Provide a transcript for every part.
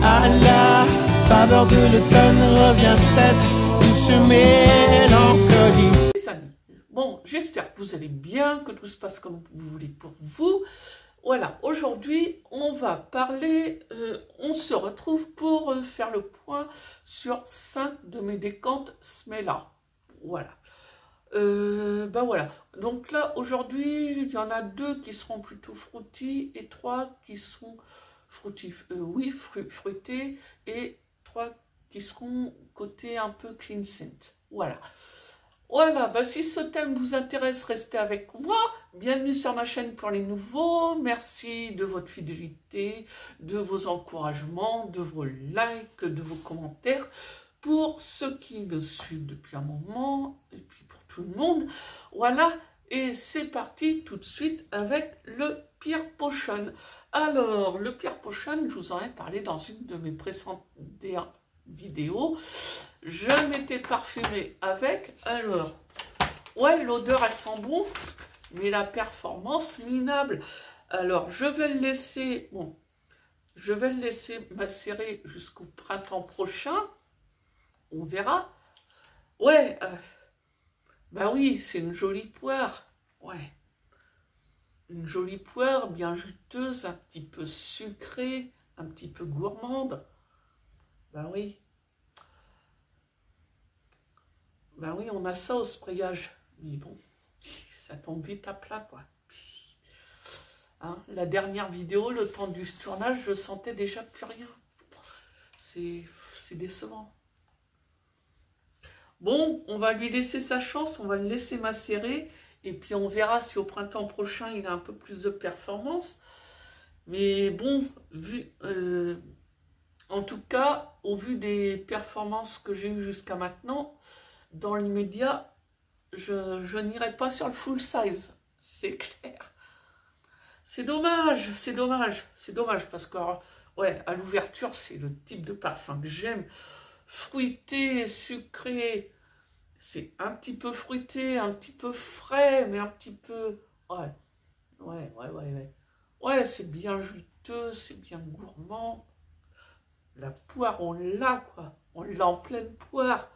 À la faveur de l'automne revient cette douce mélancolie. Les amis, bon, j'espère que vous allez bien, que tout se passe comme vous voulez pour vous. Voilà, aujourd'hui, on va parler, on se retrouve pour faire le point sur 5 de mes décantes Smela. Voilà. Ben voilà. Donc là, aujourd'hui, il y en a 2 qui seront plutôt fruitis et 3 qui sont fruités, fruités et 3 qui seront côté un peu clean scent. Voilà. Voilà, bah si ce thème vous intéresse, restez avec moi. Bienvenue sur ma chaîne pour les nouveaux. Merci de votre fidélité, de vos encouragements, de vos likes, de vos commentaires. Pour ceux qui me suivent depuis un moment, et puis pour tout le monde, voilà. Et c'est parti tout de suite avec le Pear Potion. Alors, le Pear Potion, je vous en ai parlé dans une de mes précédentes vidéos. Je m'étais parfumée avec. Alors, ouais, l'odeur elle sent bon, mais la performance minable. Alors, je vais le laisser, bon, je vais le laisser macérer jusqu'au printemps prochain. On verra. Ouais, bah oui, c'est une jolie poire. Ouais, une jolie poire bien juteuse, un petit peu sucrée, un petit peu gourmande. Bah oui. Ben oui, on a ça au sprayage, mais bon, ça tombe vite à plat, quoi. Hein, la dernière vidéo, le temps du tournage, je sentais déjà plus rien. C'est décevant. Bon, on va lui laisser sa chance, on va le laisser macérer, et puis on verra si au printemps prochain, il a un peu plus de performance. Mais bon, en tout cas, au vu des performances que j'ai eues jusqu'à maintenant, dans l'immédiat, je n'irai pas sur le full size, c'est clair. C'est dommage, c'est dommage, c'est dommage parce que, ouais, à l'ouverture, c'est le type de parfum que j'aime. Fruité, sucré, c'est un petit peu fruité, un petit peu frais, mais un petit peu, ouais. Ouais, c'est bien juteux, c'est bien gourmand. La poire, on l'a, quoi. On l'a en pleine poire.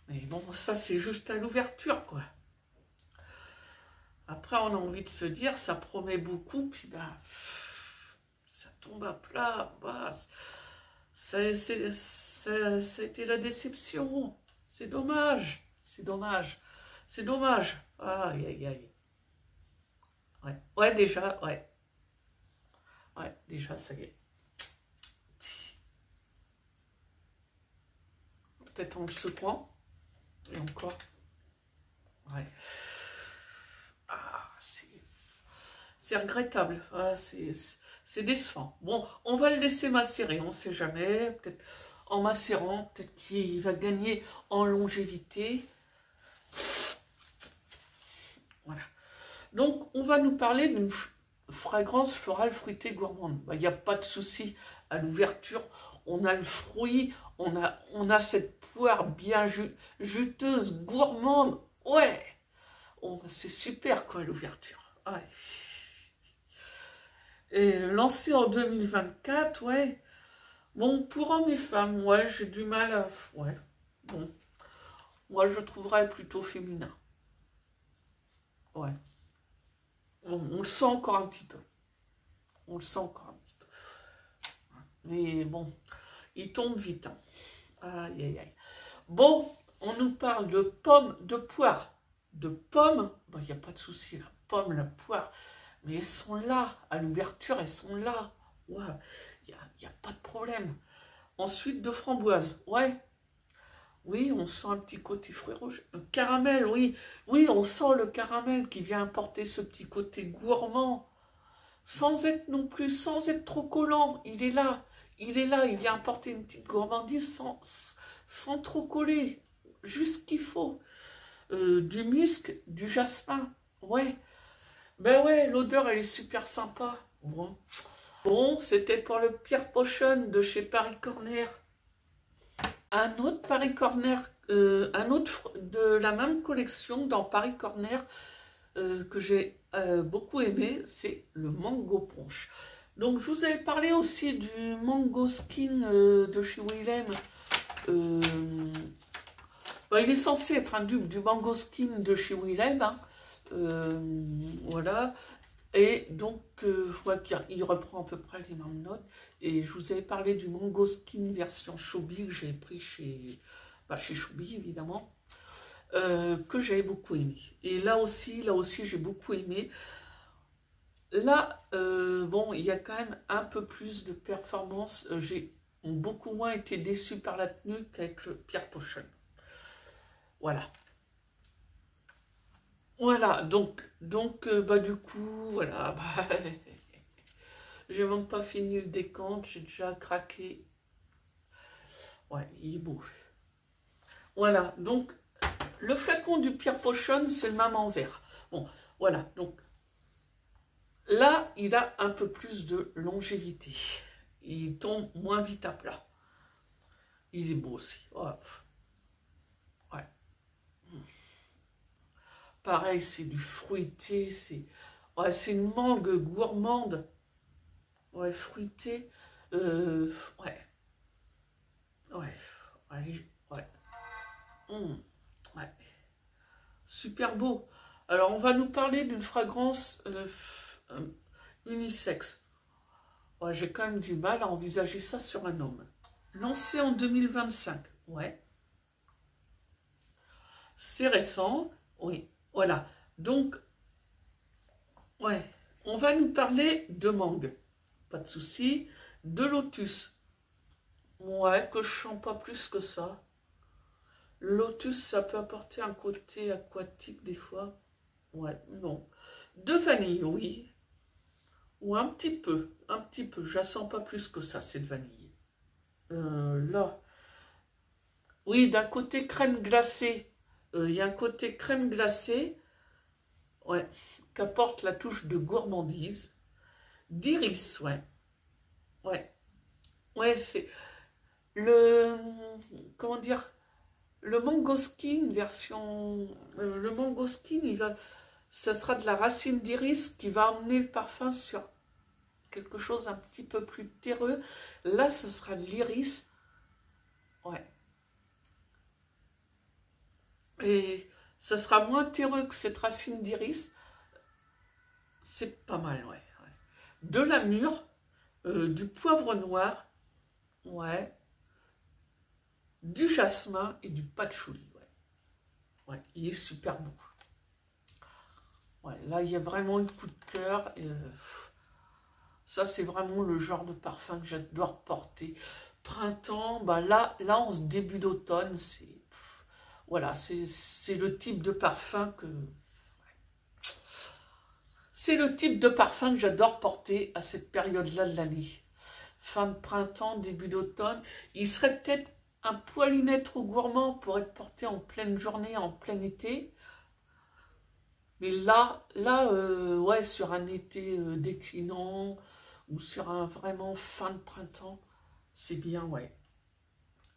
Mais bon, ça, c'est juste à l'ouverture, quoi. Après, on a envie de se dire, ça promet beaucoup, puis bah, ça tombe à plat. Bah, ça a été la déception. C'est dommage, c'est dommage, c'est dommage. Aïe, aïe, aïe. Ouais, déjà, ouais. Ouais, déjà, ça y est. Peut-être en le secouant. Et encore. Ouais. Ah, c'est regrettable. Ah, c'est décevant. Bon, on va le laisser macérer. On ne sait jamais. Peut-être en macérant, peut-être qu'il va gagner en longévité. Voilà. Donc, on va nous parler d'une fragrance florale fruitée gourmande. Il n'y a pas de souci à l'ouverture. On a le fruit, on a cette poire bien juteuse, gourmande. Ouais, c'est super quoi l'ouverture. Ouais. Et lancé en 2024, ouais. Bon, pour hommes et femmes, ouais, j'ai du mal à... Ouais, bon. Moi, je trouverais plutôt féminin. Ouais. Bon, on le sent encore un petit peu. On le sent encore un petit peu. Mais bon, il tombe vite. Hein. Aïe, aïe, aïe. Bon, on nous parle de pommes, de poire. De pommes, il n'y a pas de souci, la pomme, la poire. Mais elles sont là, à l'ouverture, elles sont là. Ouais, il n'y a pas de problème. Ensuite, de framboise. Ouais. Oui, on sent un petit côté fruit rouge. Caramel, oui. Oui, on sent le caramel qui vient apporter ce petit côté gourmand. Sans être non plus, sans être trop collant. Il est là. Il est là, il vient apporter une petite gourmandise sans trop coller. Juste ce qu'il faut. Du musc, du jasmin. Ouais. Ben ouais, l'odeur, elle est super sympa. Bon, c'était pour le Pear Potion de chez Paris Corner. Un autre Paris Corner, un autre de la même collection dans Paris Corner que j'ai beaucoup aimé, c'est le Mango Punch. Donc, je vous avais parlé aussi du Mango Skin de chez Willem. Bah, il est censé être un dupe du Mango Skin de chez Willem. Hein. Voilà. Et donc, je vois qu'il reprend à peu près les mêmes notes. Et je vous avais parlé du Mango Skin version Chobi que j'ai pris chez Chobi, évidemment. Que j'avais beaucoup aimé. Et là aussi j'ai beaucoup aimé. Là, bon, il y a quand même un peu plus de performance. J'ai beaucoup moins été déçu par la tenue qu'avec le Pierre Pochon. Voilà. Voilà, donc bah du coup, voilà, bah, j'ai même pas fini le décompte, j'ai déjà craqué. Ouais, il est beau. Voilà, donc le flacon du Pierre Pochon, c'est le même en vert. Bon, voilà, donc là, il a un peu plus de longévité. Il tombe moins vite à plat. Il est beau aussi. Oh. Ouais. Pareil, c'est du fruité, c'est une mangue gourmande. Ouais, fruité. Ouais. Ouais. Ouais. Ouais. Ouais. Super beau. Alors, on va nous parler d'une fragrance unisexe. Ouais, j'ai quand même du mal à envisager ça sur un homme. Lancé en 2025. Ouais. C'est récent. Oui. Voilà. Donc, ouais. On va nous parler de mangue. Pas de souci. De lotus. Ouais, que je sens pas plus que ça. Le lotus, ça peut apporter un côté aquatique des fois. Ouais, non. De vanille, oui. Ou un petit peu. Je la sens pas plus que ça, cette vanille. Là. Oui, d'un côté crème glacée. Il y a un côté crème glacée. Ouais. Qu'apporte la touche de gourmandise. D'iris, ouais. Ouais. Ouais, c'est le... Comment dire? Le mangoskin version... le mangoskin, ça sera de la racine d'iris qui va emmener le parfum sur quelque chose un petit peu plus terreux. Là, ça sera de l'iris. Ouais. Et ça sera moins terreux que cette racine d'iris. C'est pas mal, ouais. De la mûre, du poivre noir, ouais. Du jasmin et du patchouli, ouais. Ouais, il est super beau. Ouais, là, il y a vraiment un coup de cœur. Ça, c'est vraiment le genre de parfum que j'adore porter. Printemps, bah là, en ce début d'automne, voilà, c'est le type de parfum que... C'est le type de parfum que j'adore porter à cette période-là de l'année. Fin de printemps, début d'automne. Il serait peut-être un poilinet trop gourmand pour être porté en pleine journée, en plein été. Mais là, ouais, sur un été déclinant ou sur un vraiment fin de printemps, c'est bien, ouais.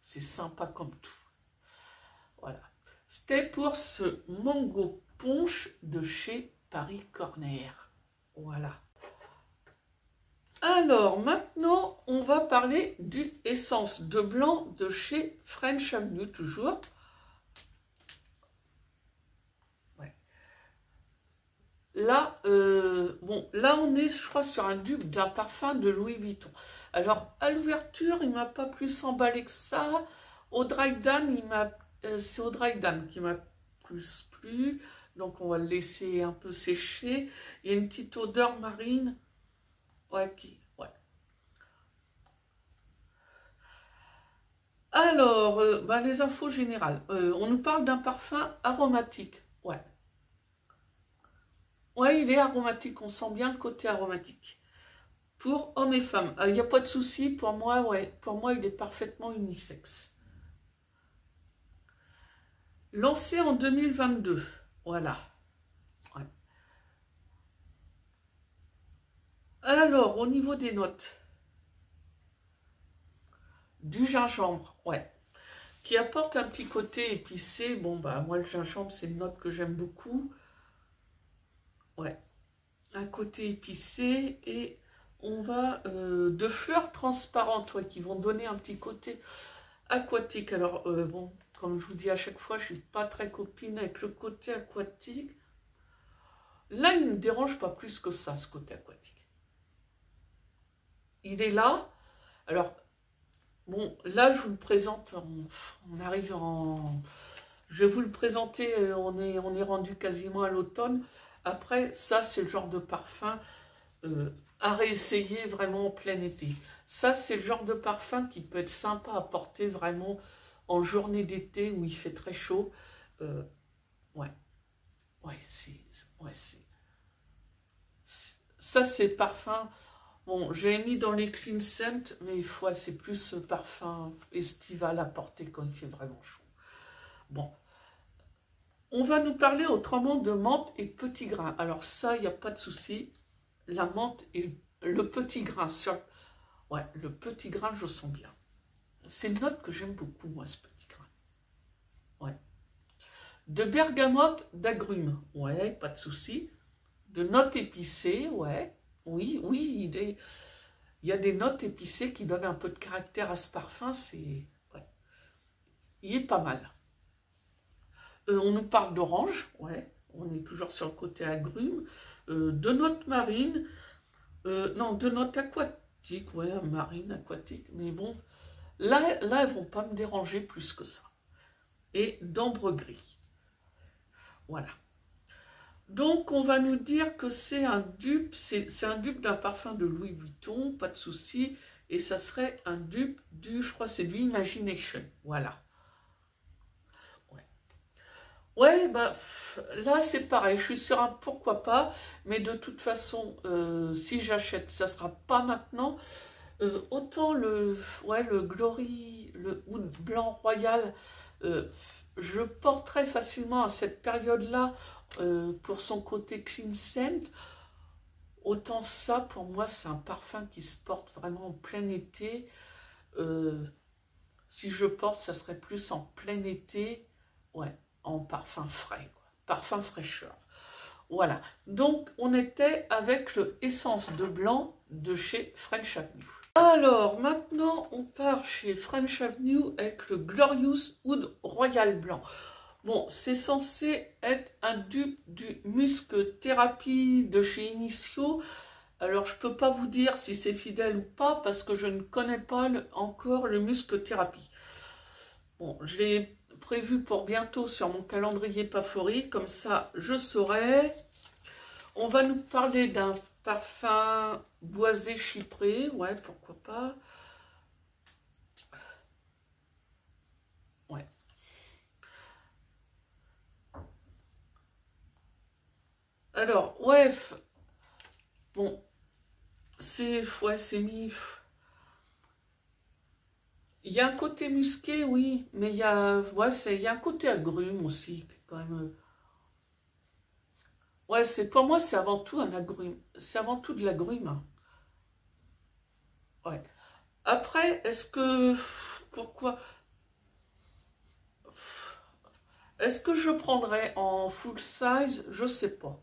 C'est sympa comme tout. Voilà. C'était pour ce mango punch de chez Paris Corner. Voilà. Alors, maintenant, on va parler du essence de blanc de chez French Avenue, toujours. Là, bon, là on est, je crois, sur un dupe d'un parfum de Louis Vuitton. Alors, à l'ouverture, il ne m'a pas plus emballé que ça. Au dry down, c'est au dry down qui m'a plus plu. Donc, on va le laisser un peu sécher. Il y a une petite odeur marine. Ouais, ouais. Alors, les infos générales. On nous parle d'un parfum aromatique. Ouais. Ouais, il est aromatique, on sent bien le côté aromatique. Pour hommes et femmes, il n'y a pas de souci, pour moi, ouais, pour moi, il est parfaitement unisexe. Lancé en 2022, voilà. Ouais. Alors, au niveau des notes, du gingembre, ouais, qui apporte un petit côté épicé. Bon, bah, moi, le gingembre, c'est une note que j'aime beaucoup. Ouais, un côté épicé et on va de fleurs transparentes, ouais, qui vont donner un petit côté aquatique. Alors, bon, comme je vous dis à chaque fois, je suis pas très copine avec le côté aquatique. Là, il ne me dérange pas plus que ça, ce côté aquatique. Il est là. Alors, bon, là, je vous le présente, on arrive en... Je vais vous le présenter, on est rendu quasiment à l'automne. Après, ça, c'est le genre de parfum à réessayer vraiment en plein été. Ça, c'est le genre de parfum qui peut être sympa à porter vraiment en journée d'été où il fait très chaud. Ouais, ça, c'est parfum. Bon, j'ai mis dans les clean scent, mais c'est plus parfum estival à porter quand il fait vraiment chaud. Bon, on va nous parler autrement de menthe et de petits grains. Alors ça, il n'y a pas de souci. La menthe et le petit grain. Ouais, le petit grain, je sens bien. C'est une note que j'aime beaucoup, moi, ce petit grain. Ouais. De bergamote, d'agrumes. Ouais, pas de souci. De notes épicées, ouais. Oui, il y a des notes épicées qui donnent un peu de caractère à ce parfum. Ouais. Il est pas mal. On nous parle d'orange, ouais. On est toujours sur le côté agrumes. De notes marines. Non, de notes aquatiques, ouais, marine, aquatique, mais bon, là, elles vont pas me déranger plus que ça. Et d'ambre gris. Voilà. Donc, on va nous dire que c'est un dupe, c'est un dupe d'un parfum de Louis Vuitton, pas de souci, et ça serait un dupe je crois, c'est du Imagination, voilà. Ouais, bah, là c'est pareil, je suis sur un pourquoi pas, mais de toute façon, si j'achète, ça sera pas maintenant. Autant le Glory, le Oud Blanc Royal, je porte très facilement à cette période-là pour son côté clean scent. Autant ça, pour moi, c'est un parfum qui se porte vraiment en plein été. Si je porte, ça serait plus en plein été, ouais. En parfum frais, quoi. Parfum fraîcheur. Voilà, donc on était avec le Essence de Blanc de chez French Avenue. Alors maintenant on part chez French Avenue avec le Glorious Oud Royal Blanc. Bon, c'est censé être un dupe du Musk Thérapie de chez Initio. Alors je peux pas vous dire si c'est fidèle ou pas parce que je ne connais pas encore le Musk Thérapie. Bon, je l'ai prévu pour bientôt sur mon calendrier favori, comme ça je saurai. On va nous parler d'un parfum boisé chypré, ouais, pourquoi pas. Ouais. Alors, ouais, bon, c'est mis... Il y a un côté musqué, oui, mais il y a un côté agrume aussi, quand même. Ouais, pour moi, c'est avant tout un agrume. C'est avant tout de l'agrume. Hein. Ouais. Après, pourquoi? Est-ce que je prendrais en full size? Je sais pas.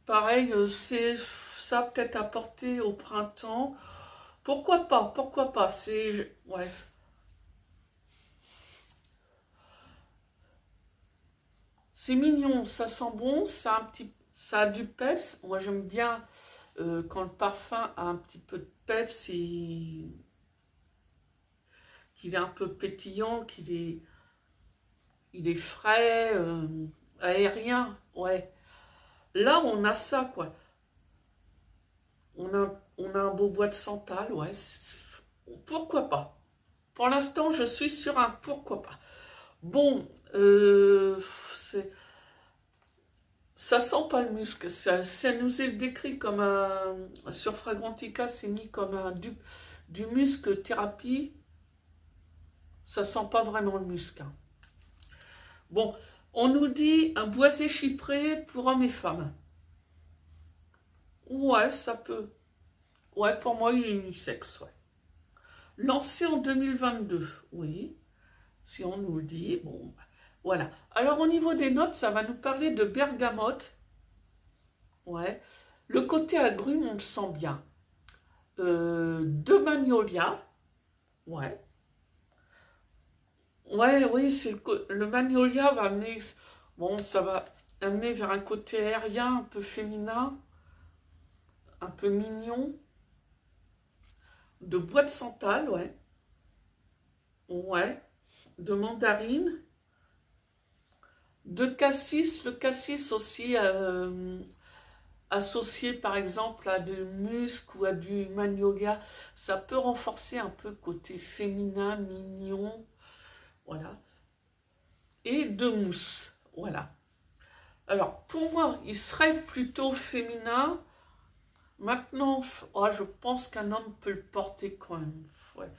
Pareil, c'est ça peut-être à porter au printemps. Pourquoi pas? Pourquoi pas? Ouais. C'est mignon, ça sent bon, ça a du peps. Moi j'aime bien quand le parfum a un petit peu de peps, qu'il est un peu pétillant, il est frais, aérien, ouais. Là on a ça quoi. On a un beau bois de santal, ouais. Pourquoi pas? Pour l'instant, je suis sur un pourquoi pas. Bon, ça sent pas le musc. Ça nous est décrit comme un... Sur Fragrantica, c'est mis comme du musc thérapie. Ça sent pas vraiment le musc. Hein. Bon, on nous dit un boisé chypré pour hommes et femmes. Ouais, ça peut. Ouais, pour moi, il est unisexe, ouais. Lancé en 2022, oui. Si on nous le dit, bon, voilà. Alors, au niveau des notes, ça va nous parler de bergamote. Ouais. Le côté agrume, on le sent bien. De magnolia, ouais. Ouais, oui, c'est le magnolia va amener, bon, ça va amener vers un côté aérien, un peu féminin, un peu mignon. De bois de santal, ouais. Ouais. De mandarine. De cassis, le cassis aussi associé par exemple à du musc ou à du magnolia, ça peut renforcer un peu le côté féminin, mignon, voilà. Et de mousse, voilà. Alors pour moi, il serait plutôt féminin. Maintenant, oh, je pense qu'un homme peut le porter quand même. Ouais.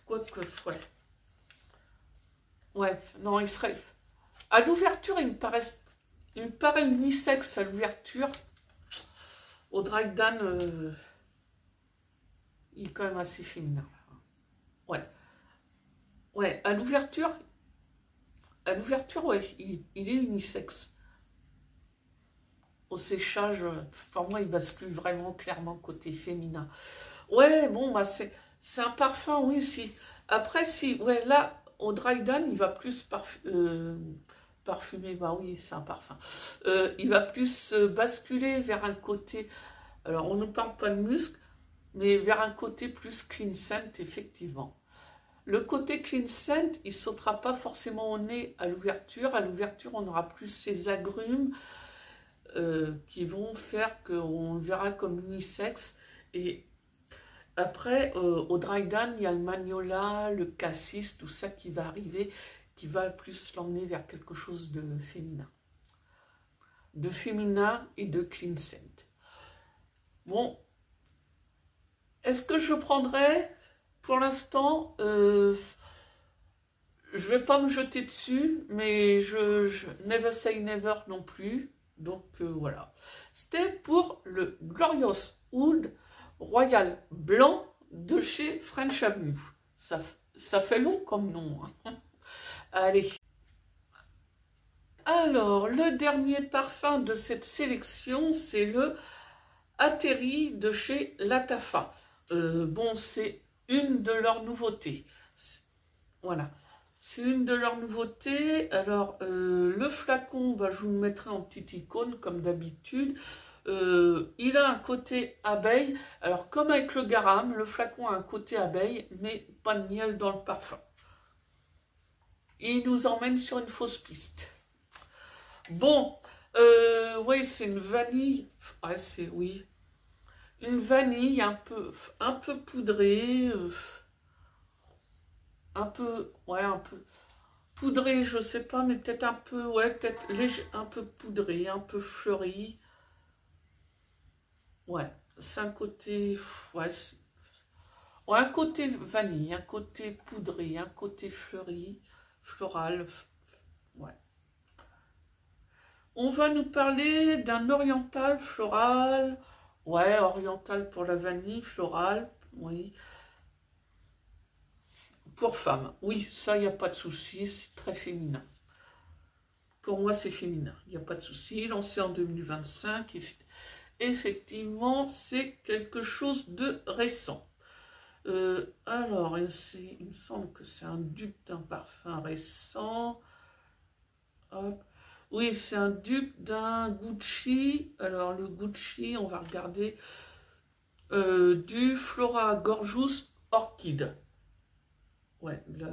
Quoique, ouais. Ouais, non, il serait... À l'ouverture, il me paraît unisexe à l'ouverture. Au drag down, il est quand même assez féminin. Ouais. Ouais, à l'ouverture, ouais, il est unisexe. Au séchage, pour moi, il bascule vraiment clairement côté féminin. Ouais, bon, bah c'est un parfum, oui, si. Après, si, ouais, là, au dry down, il va plus parfumer, bah oui, c'est un parfum. Il va plus basculer vers un côté, alors on ne parle pas de musc, mais vers un côté plus clean scent, effectivement. Le côté clean scent, il ne sautera pas forcément au nez à l'ouverture. À l'ouverture, on aura plus ces agrumes qui vont faire qu'on le verra comme unisexe. Et après, au dry down, il y a le magnolia, le cassis, tout ça qui va arriver, qui va plus l'emmener vers quelque chose de féminin. De féminin et de clean scent. Bon, est-ce que je prendrais, pour l'instant, je vais pas me jeter dessus, mais je never say never non plus. Donc voilà. C'était pour le Glorious Oud Royal Blanc de chez French Avenue. Ça fait long comme nom. Hein. Allez. Alors, le dernier parfum de cette sélection, c'est le Atterri de chez Latafa. Bon, c'est une de leurs nouveautés. Voilà. C'est une de leurs nouveautés. Alors, le flacon, bah, je vous le mettrai en petite icône, comme d'habitude. Il a un côté abeille. Alors, comme avec le garam, le flacon a un côté abeille, mais pas de miel dans le parfum. Il nous emmène sur une fausse piste. Bon, oui, c'est une vanille. Ah, c'est, oui. Une vanille un peu poudrée. Un peu poudré, je sais pas, mais peut-être un peu, ouais, peut-être léger, un peu poudré, un peu fleuri. Ouais, c'est un côté, ouais, un côté vanille, un côté poudré, un côté fleuri, floral, ouais. On va nous parler d'un oriental floral, ouais, oriental pour la vanille, floral, oui. Pour femme, oui, ça, il n'y a pas de souci, c'est très féminin. Pour moi, c'est féminin, il n'y a pas de souci. Lancé en 2025, effectivement, c'est quelque chose de récent. Alors, il me semble que c'est un dupe d'un parfum récent. Hop. Oui, c'est un dupe d'un Gucci. Alors, le Gucci, on va regarder. Du Flora Gorgeous Orchid. Ouais, là.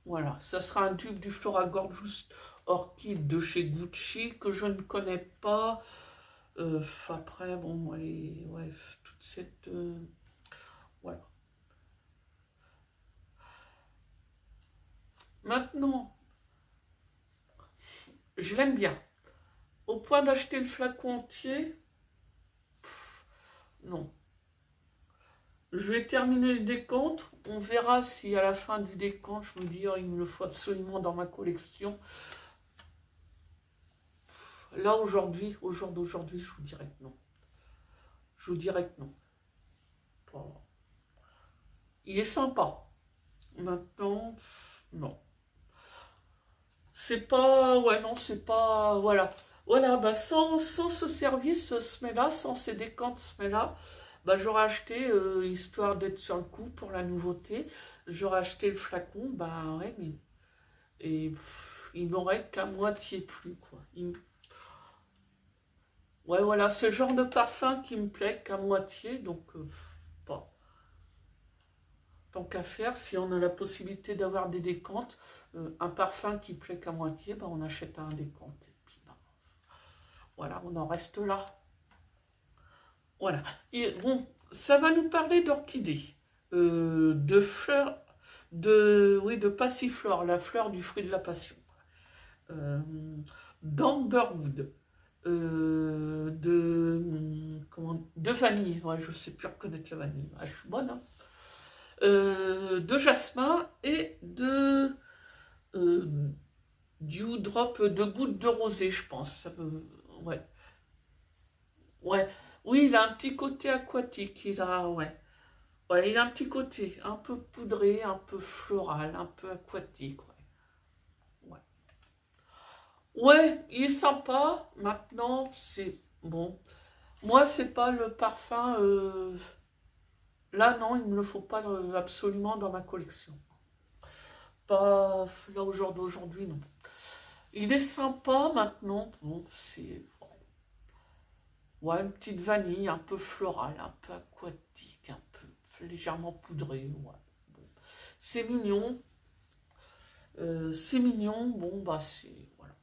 Voilà, ça sera un dupe du Flora Gorgeous Orchid de chez Gucci que je ne connais pas. Après, bon, allez, ouais, toute cette... voilà. Maintenant, je l'aime bien. Au point d'acheter le flacon entier, non. Je vais terminer le décompte. On verra si à la fin du décompte, je me dis, oh, il me le faut absolument dans ma collection. Là, aujourd'hui, au jour d'aujourd'hui, je vous dirais que non. Je vous dirais que non. Bon. Il est sympa. Maintenant, non. C'est pas... Ouais, non, c'est pas... Voilà. Voilà, bah sans ce service Smela, sans ces décantes Smela, bah j'aurais acheté, histoire d'être sur le coup pour la nouveauté, j'aurais acheté le flacon, bah ouais, mais... Et il m'aurait qu'à moitié plu, quoi. Ouais, voilà, c'est le genre de parfum qui me plaît qu'à moitié, donc, bon. Tant qu'à faire, si on a la possibilité d'avoir des décantes, un parfum qui plaît qu'à moitié, bah on achète un décante. Et puis, bah, voilà, on en reste là. Voilà. Et bon, ça va nous parler d'orchidées, de fleurs, de passiflore, la fleur du fruit de la passion, d'amberwood, de vanille, ouais, je ne sais plus reconnaître la vanille, ouais, je suis bonne, hein. De jasmin et du drop de gouttes de rosée, je pense. Ouais. Ouais. Oui, il a un petit côté aquatique. Ouais. Ouais, il a un petit côté un peu poudré, un peu floral, un peu aquatique. Ouais. Ouais. Ouais, il est sympa. Maintenant, c'est bon. Moi, c'est pas le parfum. Là, non, il ne me le faut pas absolument dans ma collection. Pas là au jour d'aujourd'hui, non. Il est sympa maintenant. Bon, c'est ouais, une petite vanille, un peu florale, un peu aquatique, un peu légèrement poudré. Ouais. Bon. C'est mignon. C'est mignon. Bon, bah, c'est. Voilà.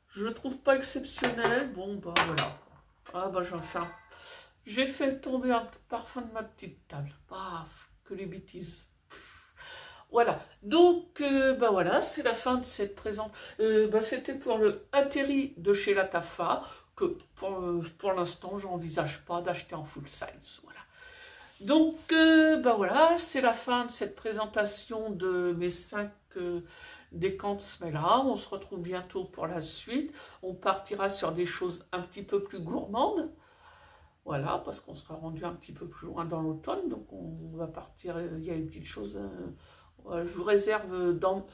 Je le trouve pas exceptionnel. Bon, bah, voilà. Ah, bah, j'ai fait tomber un parfum de ma petite table. Ah, que les bêtises. Voilà, donc bah voilà, c'est la fin de cette présente. Bah, c'était pour le Atterri de chez Latafa, que pour l'instant, je n'envisage pas d'acheter en full size. Voilà. Donc bah voilà, c'est la fin de cette présentation de mes 5 décantes Smela. On se retrouve bientôt pour la suite. On partira sur des choses un petit peu plus gourmandes. Voilà, parce qu'on sera rendu un petit peu plus loin dans l'automne, donc on va partir, il y a une petite chose, je vous réserve dans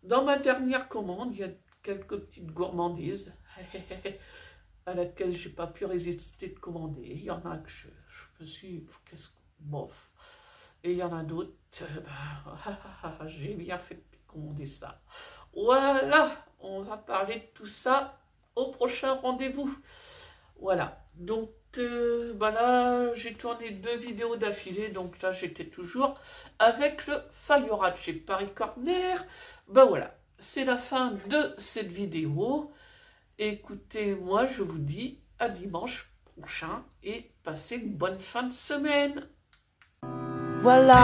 ma dernière commande, il y a quelques petites gourmandises à laquelle je n'ai pas pu résister de commander. Il y en a que je me suis, bof, et il y en a d'autres, j'ai bien fait de commander ça. Voilà, on va parler de tout ça au prochain rendez-vous. Voilà, donc bah là j'ai tourné 2 vidéos d'affilée, donc là j'étais toujours avec le Fire Rat chez Paris Corner. Bah voilà, c'est la fin de cette vidéo. Écoutez, moi je vous dis à dimanche prochain et passez une bonne fin de semaine. Voilà,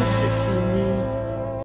c'est